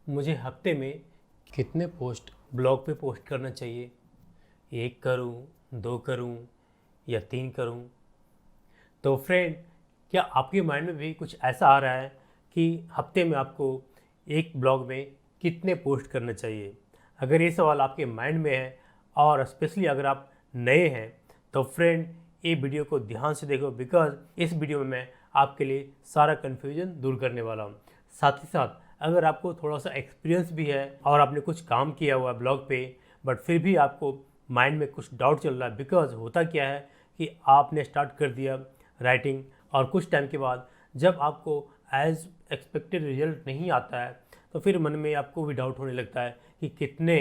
मुझे हफ्ते में कितने पोस्ट ब्लॉग पे पोस्ट करना चाहिए? एक करूं, दो करूं या तीन करूं? तो फ्रेंड, क्या आपके माइंड में भी कुछ ऐसा आ रहा है कि हफ्ते में आपको एक ब्लॉग में कितने पोस्ट करना चाहिए? अगर ये सवाल आपके माइंड में है और स्पेशली अगर आप नए हैं तो फ्रेंड, ये वीडियो को ध्यान से देखो, बिकॉज इस वीडियो में मैं आपके लिए सारा कन्फ्यूजन दूर करने वाला हूँ। साथ ही साथ अगर आपको थोड़ा सा एक्सपीरियंस भी है और आपने कुछ काम किया हुआ है ब्लॉग पे, बट फिर भी आपको माइंड में कुछ डाउट चल रहा है, बिकॉज होता क्या है कि आपने स्टार्ट कर दिया राइटिंग और कुछ टाइम के बाद जब आपको एज एक्सपेक्टेड रिजल्ट नहीं आता है तो फिर मन में आपको भी डाउट होने लगता है कि कितने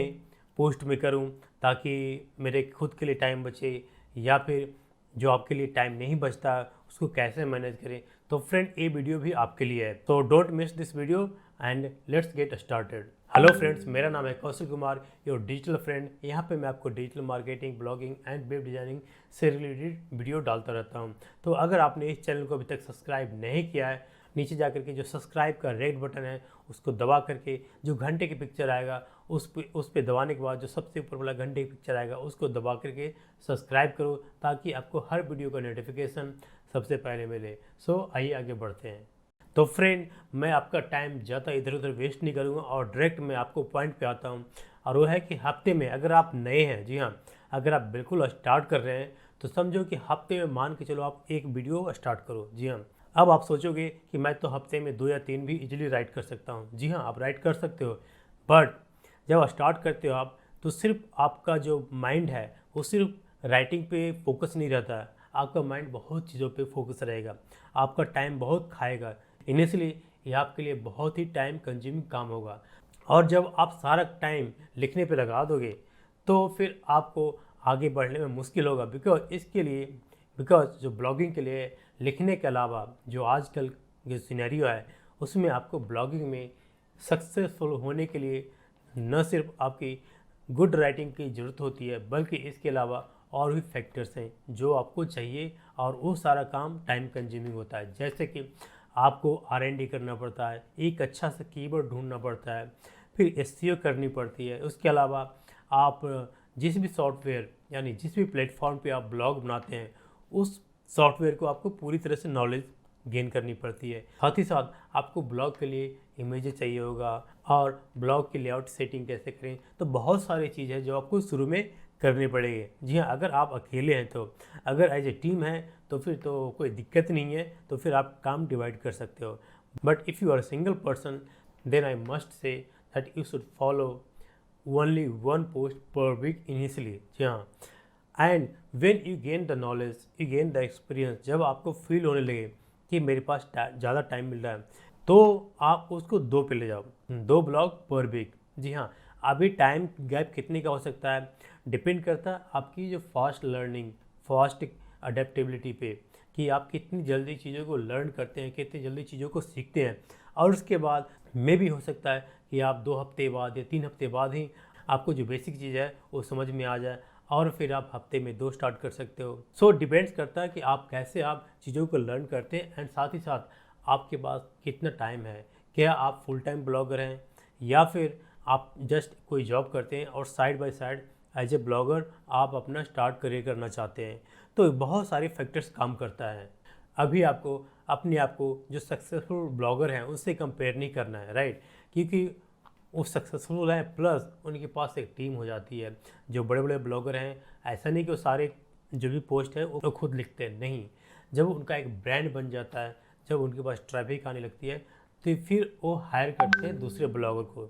पोस्ट में करूं ताकि मेरे खुद के लिए टाइम बचे, या फिर जो आपके लिए टाइम नहीं बचता उसको कैसे मैनेज करें। तो फ्रेंड, ये वीडियो भी आपके लिए है, तो don't miss this video and let's get started. Hello friends, मेरा नाम है Kaushik Kumar, your digital friend. यहाँ पे मैं आपको digital marketing, blogging and web designing से रिलेटेड वीडियो डालता रहता हूँ। तो अगर आपने इस चैनल को अभी तक सब्सक्राइब नहीं किया है, नीचे जा करके जो सब्सक्राइब का रेड बटन है उसको दबा करके जो घंटे की पिक्चर आएगा उस पे दबाने के बाद जो सबसे ऊपर वाला घंटे की पिक्चर आएगा उसको दबा करके सब्सक्राइब करो, ताकि आपको हर वीडियो का नोटिफिकेशन सबसे पहले मिले। सो आइए आगे बढ़ते हैं। तो फ्रेंड, मैं आपका टाइम ज़्यादा इधर उधर वेस्ट नहीं करूँगा और डायरेक्ट मैं आपको पॉइंट पे आता हूँ, और वो है कि हफ्ते में अगर आप नए हैं, जी हाँ, अगर आप बिल्कुल स्टार्ट कर रहे हैं तो समझो कि हफ्ते में मान के चलो आप एक वीडियो स्टार्ट करो। जी हाँ, अब आप सोचोगे कि मैं तो हफ्ते में 2 या 3 भी इजीली राइट कर सकता हूँ। जी हाँ, आप राइट कर सकते हो, बट जब स्टार्ट करते हो आप तो सिर्फ आपका जो माइंड है वो सिर्फ राइटिंग पे फोकस नहीं रहता है, आपका माइंड बहुत चीज़ों पे फोकस रहेगा, आपका टाइम बहुत खाएगा। इनिशियली ये आपके लिए बहुत ही टाइम कंज्यूमिंग काम होगा, और जब आप सारा टाइम लिखने पे लगा दोगे तो फिर आपको आगे बढ़ने में मुश्किल होगा। बिकॉज जो ब्लॉगिंग के लिए लिखने के अलावा जो आजकल जो सिनेरियो है उसमें आपको ब्लॉगिंग में सक्सेसफुल होने के लिए न सिर्फ आपकी गुड राइटिंग की ज़रूरत होती है, बल्कि इसके अलावा और भी फैक्टर्स हैं जो आपको चाहिए, और वो सारा काम टाइम कंज्यूमिंग होता है। जैसे कि आपको R&D करना पड़ता है, एक अच्छा सा कीवर्ड ढूंढना पड़ता है, फिर SEO करनी पड़ती है। उसके अलावा आप जिस भी सॉफ्टवेयर यानी जिस भी प्लेटफॉर्म पे आप ब्लॉग बनाते हैं उस सॉफ्टवेयर को आपको पूरी तरह से नॉलेज गेन करनी पड़ती है। साथ ही साथ आपको ब्लॉग के लिए इमेजेस चाहिए होगा, और ब्लॉग की लेआउट सेटिंग कैसे करें, तो बहुत सारी चीज़ है जो आपको शुरू में करनी पड़ेगी। जी हाँ, अगर आप अकेले हैं तो, अगर एज ए टीम है तो फिर तो कोई दिक्कत नहीं है, तो फिर आप काम डिवाइड कर सकते हो। But if you are single person then I must say that you should follow only one post per week initially. जी हाँ, and when you gain the knowledge, you gain the experience, जब आपको feel होने लगे कि मेरे पास ज़्यादा time मिल रहा है तो आप उसको 2 पे ले जाओ, 2 ब्लॉग पर वीक। जी हाँ, अभी टाइम गैप कितने का हो सकता है डिपेंड करता है आपकी जो फास्ट लर्निंग, फास्ट अडेप्टेबिलिटी पे, कि आप कितनी जल्दी चीज़ों को लर्न करते हैं, कितनी जल्दी चीज़ों को सीखते हैं। और उसके बाद में भी हो सकता है कि आप 2 हफ्ते बाद या 3 हफ्ते बाद ही आपको जो बेसिक चीज़ है वो समझ में आ जाए, और फिर आप हफ्ते में 2 स्टार्ट कर सकते हो। सो डिपेंड्स करता है कि आप कैसे आप चीज़ों को लर्न करते हैं, एंड साथ ही साथ आपके पास कितना टाइम है। क्या आप फुल टाइम ब्लॉगर हैं, या फिर आप जस्ट कोई जॉब करते हैं और side by side as a blogger आप अपना स्टार्ट करियर करना चाहते हैं। तो बहुत सारे फैक्टर्स काम करता है। अभी आपको अपने आप को जो सक्सेसफुल ब्लॉगर हैं उससे कंपेयर नहीं करना है, राइट? क्योंकि वो सक्सेसफुल हैं प्लस उनके पास एक टीम हो जाती है। जो बड़े बड़े ब्लॉगर हैं, ऐसा नहीं कि वो सारे जो भी पोस्ट है वो खुद लिखते हैं, नहीं। जब उनका एक ब्रांड बन जाता है, जब उनके पास ट्रैफिक आने लगती है, तो फिर वो हायर करते हैं दूसरे ब्लॉगर को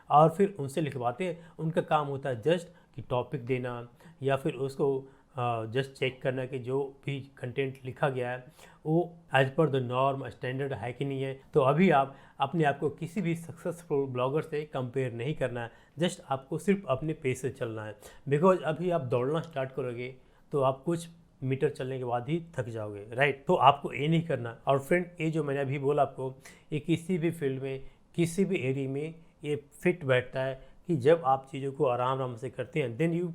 और फिर उनसे लिखवाते हैं। उनका काम होता है जस्ट कि टॉपिक देना, या फिर उसको जस्ट चेक करना कि जो भी कंटेंट लिखा गया है वो as per the norm standard है कि नहीं है। तो अभी आप अपने आप को किसी भी सक्सेसफुल ब्लॉगर से कंपेयर नहीं करना है, जस्ट आपको सिर्फ अपने पेस से चलना है। बिकॉज अभी आप दौड़ना स्टार्ट करोगे तो आप कुछ मीटर चलने के बाद ही थक जाओगे, राइट? तो आपको ये नहीं करना। और फ्रेंड, ये जो मैंने अभी बोला आपको, ये किसी भी फील्ड में, किसी भी एरिया में ये फिट बैठता है कि जब आप चीज़ों को आराम आराम से करते हैं देन यू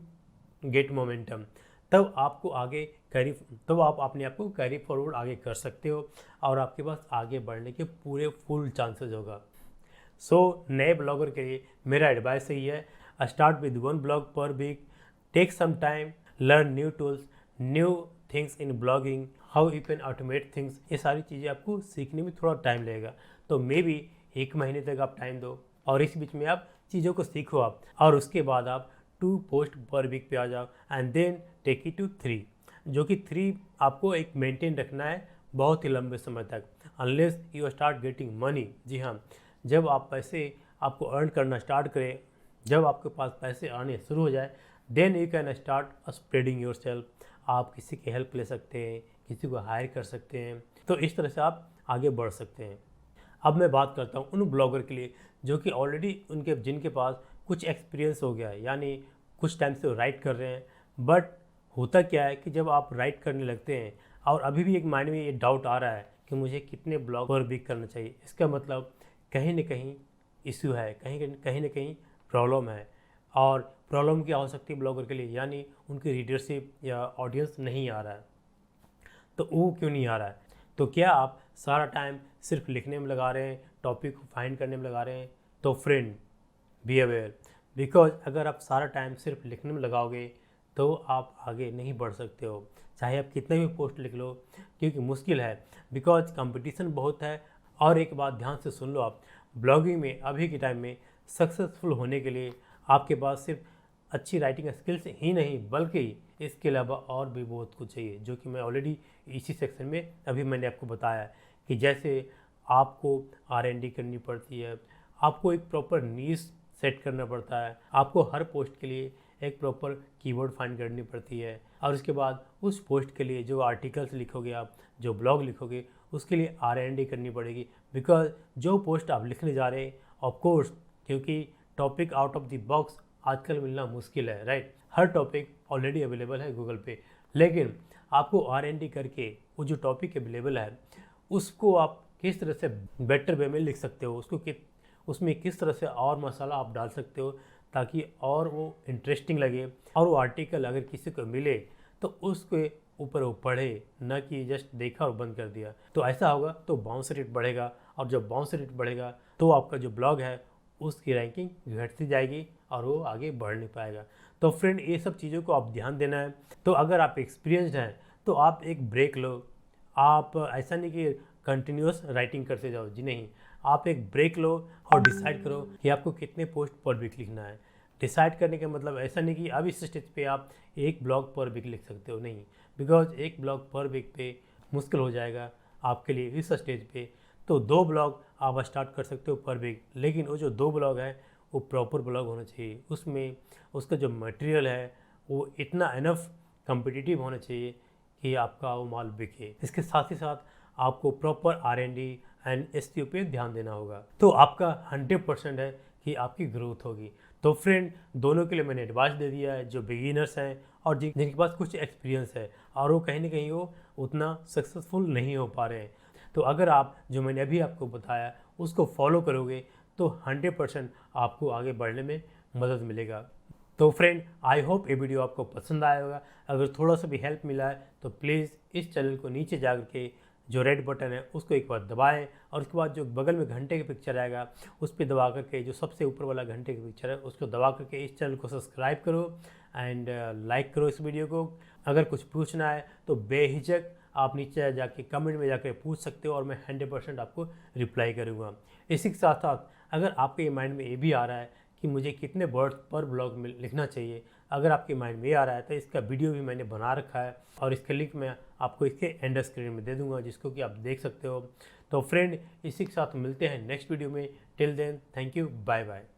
गेट मोमेंटम, तब आपको आगे कैरी, तब आप अपने आप को कैरी फॉरवर्ड आगे कर सकते हो, और आपके पास आगे बढ़ने के पूरे फुल चांसेस होगा। सो नए ब्लॉगर के लिए मेरा एडवाइस यही है, start with 1 blog per week, take some time, learn new tools, new things in blogging, how you can automate things. ये सारी चीज़ें आपको सीखने में थोड़ा टाइम लगेगा, तो मे बी 1 महीने तक आप टाइम दो और इस बीच में आप चीज़ों को सीखो आप, और उसके बाद आप 2 पोस्ट पर वीक पे आ जाओ and then take it to 3, जो कि 3 आपको एक मेंटेन रखना है बहुत ही लंबे समय तक, unless you start getting money. जी हाँ, जब आप पैसे आपको अर्न करना स्टार्ट करें, जब आपके पास पैसे आने शुरू हो जाए, then you can start spreading yourself. आप किसी की हेल्प ले सकते हैं, किसी को हायर कर सकते हैं, तो इस तरह से आप आगे बढ़ सकते हैं। अब मैं बात करता हूँ उन ब्लॉगर के लिए जो कि ऑलरेडी जिनके पास कुछ एक्सपीरियंस हो गया है, यानी कुछ टाइम से वो राइट कर रहे हैं। बट होता क्या है कि जब आप राइट करने लगते हैं और अभी भी एक माइंड में ये डाउट आ रहा है कि मुझे कितने ब्लॉग पर वीक करना चाहिए, इसका मतलब कहीं ना कहीं इश्यू है, कहीं ना कहीं प्रॉब्लम है। और प्रॉब्लम क्या हो सकती है ब्लॉगर के लिए, यानी उनकी रीडरशिप या ऑडियंस नहीं आ रहा है। तो वो क्यों नहीं आ रहा है? तो क्या आप सारा टाइम सिर्फ लिखने में लगा रहे हैं, टॉपिक को फाइंड करने में लगा रहे हैं? तो फ्रेंड बी अवेयर, बिकॉज अगर आप सारा टाइम सिर्फ लिखने में लगाओगे तो आप आगे नहीं बढ़ सकते हो, चाहे आप कितने भी पोस्ट लिख लो, क्योंकि मुश्किल है, बिकॉज कंपटीशन बहुत है। और एक बात ध्यान से सुन लो आप, ब्लॉगिंग में अभी के टाइम में सक्सेसफुल होने के लिए आपके पास सिर्फ अच्छी राइटिंग स्किल्स ही नहीं, बल्कि इसके अलावा और भी बहुत कुछ चाहिए, जो कि मैं ऑलरेडी इसी सेक्शन में अभी मैंने आपको बताया है कि जैसे आपको R&D करनी पड़ती है, आपको एक प्रॉपर नीश सेट करना पड़ता है, आपको हर पोस्ट के लिए एक प्रॉपर कीवर्ड फाइंड करनी पड़ती है, और उसके बाद उस पोस्ट के लिए जो आर्टिकल्स लिखोगे आप, जो ब्लॉग लिखोगे, उसके लिए R&D करनी पड़ेगी। बिकॉज जो पोस्ट आप लिखने जा रहे हैं, ऑफ कोर्स, क्योंकि topic out of the box आजकल मिलना मुश्किल है, राइट। हर टॉपिक ऑलरेडी अवेलेबल है गूगल पे, लेकिन आपको R&D करके वो जो टॉपिक अवेलेबल है उसको आप किस तरह से बेटर वे में लिख सकते हो, उसमें किस तरह से और मसाला आप डाल सकते हो ताकि और वो इंटरेस्टिंग लगे, और वो आर्टिकल अगर किसी को मिले तो उसके ऊपर वो पढ़े, न कि जस्ट देखा और बंद कर दिया। तो ऐसा होगा तो बाउंस रेट बढ़ेगा, और जब बाउंस रेट बढ़ेगा तो आपका जो ब्लॉग है उसकी रैंकिंग घटती जाएगी और वो आगे बढ़ नहीं पाएगा। तो फ्रेंड, ये सब चीज़ों को आप ध्यान देना है। तो अगर आप एक्सपीरियंस्ड हैं तो आप एक ब्रेक लो। आप ऐसा नहीं कि कंटिन्यूस राइटिंग करते जाओ, जी नहीं, आप एक ब्रेक लो और डिसाइड करो कि आपको कितने पोस्ट पर वीक लिखना है। डिसाइड करने का मतलब ऐसा नहीं कि अब इस स्टेज पे आप एक ब्लॉग पर वीक लिख सकते हो, नहीं, बिकॉज एक ब्लॉग पर वीक पे मुश्किल हो जाएगा आपके लिए इस स्टेज पे। तो 2 ब्लॉग आप स्टार्ट कर सकते हो पर वीक, लेकिन वो जो 2 ब्लॉग है वो प्रॉपर ब्लॉग होना चाहिए, उसमें उसका जो मटेरियल है वो इतना इनफ कम्पिटिटिव होना चाहिए कि आपका वो माल बिके। इसके साथ ही साथ आपको प्रॉपर R&D एंड SEO पे ध्यान देना होगा, तो आपका 100% है कि आपकी ग्रोथ होगी। तो फ्रेंड, दोनों के लिए मैंने एडवाइस दे दिया है, जो बिगिनर्स हैं और जिनके पास कुछ एक्सपीरियंस है और वो कहीं ना कहीं वो उतना सक्सेसफुल नहीं हो पा रहे हैं। तो अगर आप जो मैंने अभी आपको बताया उसको फॉलो करोगे तो 100% आपको आगे बढ़ने में मदद मिलेगा। तो फ्रेंड, आई होप ये वीडियो आपको पसंद आया होगा। अगर थोड़ा सा भी हेल्प मिला है तो प्लीज़ इस चैनल को नीचे जा के जो रेड बटन है उसको एक बार दबाएं, और उसके बाद जो बगल में घंटे की पिक्चर आएगा उस पर दबा करके, जो सबसे ऊपर वाला घंटे की पिक्चर है उसको दबा करके इस चैनल को सब्सक्राइब करो एंड लाइक करो इस वीडियो को। अगर कुछ पूछना है तो बेहिचक आप नीचे जाके कमेंट में जाकर पूछ सकते हो और मैं 100% आपको रिप्लाई करूँगा। इसी के साथ साथ अगर आपके माइंड में ये भी आ रहा है कि मुझे कितने वर्ड पर ब्लॉग में लिखना चाहिए, अगर आपके माइंड में आ रहा है तो इसका वीडियो भी मैंने बना रखा है और इसका लिंक मैं आपको इसके एंड स्क्रीन में दे दूंगा, जिसको कि आप देख सकते हो। तो फ्रेंड, इसी के साथ मिलते हैं नेक्स्ट वीडियो में। Till then, thank you, bye bye.